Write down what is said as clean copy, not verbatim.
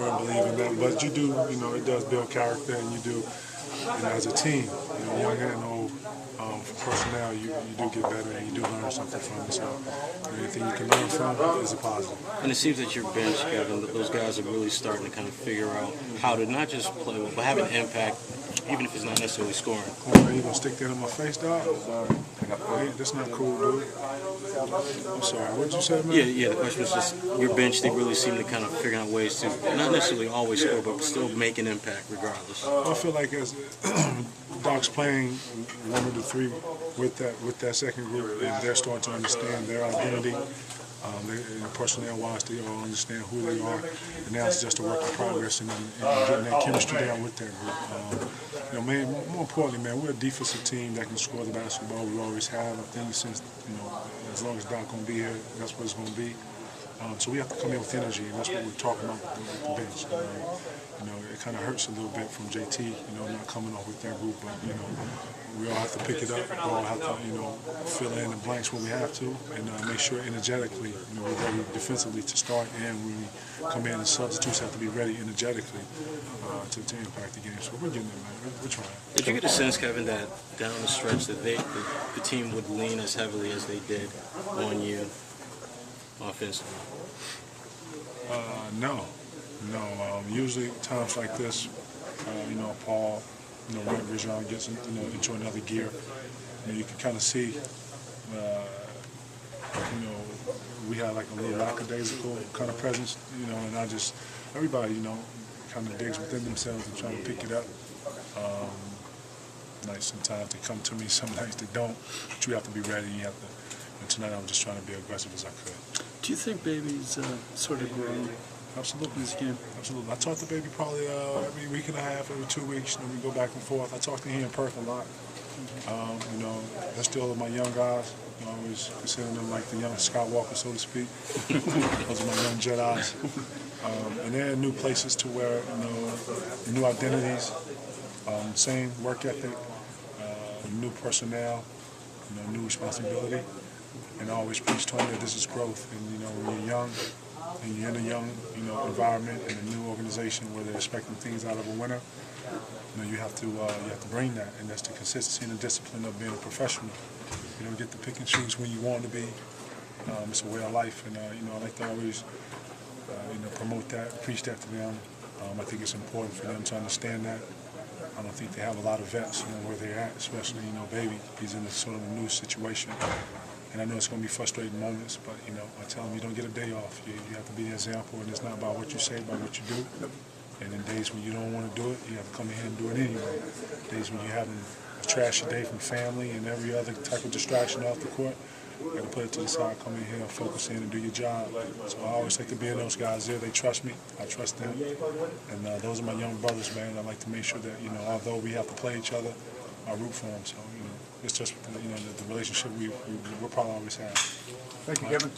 firm believer in that. But you do, it does build character, and you do, as a team, young and old, for personnel, you do get better and you do learn something from it. So anything you can learn from is a positive. And it seems that your bench, Kevin, those guys are really starting to kind of figure out how to not just play well, but have an impact, even if it's not necessarily scoring. Oh, man, you gonna stick that in my face, dog? Hey, that's not cool, dude. I'm sorry. What'd you say, man? Yeah. The question was just your bench. They really seem to kind of figure out ways to not necessarily always score, but still make an impact regardless. I feel like as Doc's playing 1 or 3 with that second group, and they're starting to understand their identity. Personnel-wise, they all understand who they are, and now it's just a work in progress and getting that chemistry down with that group. More importantly, man, we're a defensive team that can score the basketball. We always have. I think since as long as Doc gonna be here, that's what it's gonna be. So we have to come in with energy, and that's what we're talking about with the bench. It kind of hurts a little bit from JT, not coming off with that group, but we all have to pick it up. We all have to, fill in the blanks when we have to, and make sure energetically, we're ready defensively to start, and when we come in, the substitutes have to be ready energetically to impact the game. So we're getting there, man. We're trying. Did you get a sense, Kevin, that down the stretch that the team would lean as heavily as they did on you offensively? No. Usually times like this, Paul, Rajon gets into another gear. You can kind of see, we have like a little lackadaisical kind of presence, and everybody, kind of digs within themselves and trying to pick it up. Sometimes they come to me, some nights they don't, but you have to be ready. And tonight I'm just trying to be aggressive as I could. Do you think Baby's sort of grown? Absolutely. This game? Absolutely. I talk to Baby probably every week and a half, every 2 weeks, and we go back and forth. I talk to him in person a lot. They're still my young guys. I always consider them like the young Scott Walker, so to speak. Those are my young Jedis. And they're in new places to where, new identities, same work ethic, new personnel, new responsibility. And I always preach to them that this is growth. And, when you're young, and you're in a young, environment and a new organization where they're expecting things out of a winner, you have to bring that, and that's the consistency and the discipline of being a professional. You don't get to pick and choose when you want to be. It's a way of life, and I like to always, promote that, preach that to them. I think it's important for them to understand that. I don't think they have a lot of vets, where they're at, especially, Baby. He's in a sort of a new situation. And I know it's going to be frustrating moments, but, I tell them you don't get a day off. You have to be an example, and it's not about what you say, about what you do. And in days when you don't want to do it, you have to come in here and do it anyway. Days when you're having a trashy day from family and every other type of distraction off the court, you got to put it to the side, come in here, focus in, and do your job. So I always like to be in those guys there. They trust me. I trust them. And those are my young brothers, man. I like to make sure that, although we have to play each other, I root for them. So, it's just, the relationship we'll probably always have. Thank you, Kevin.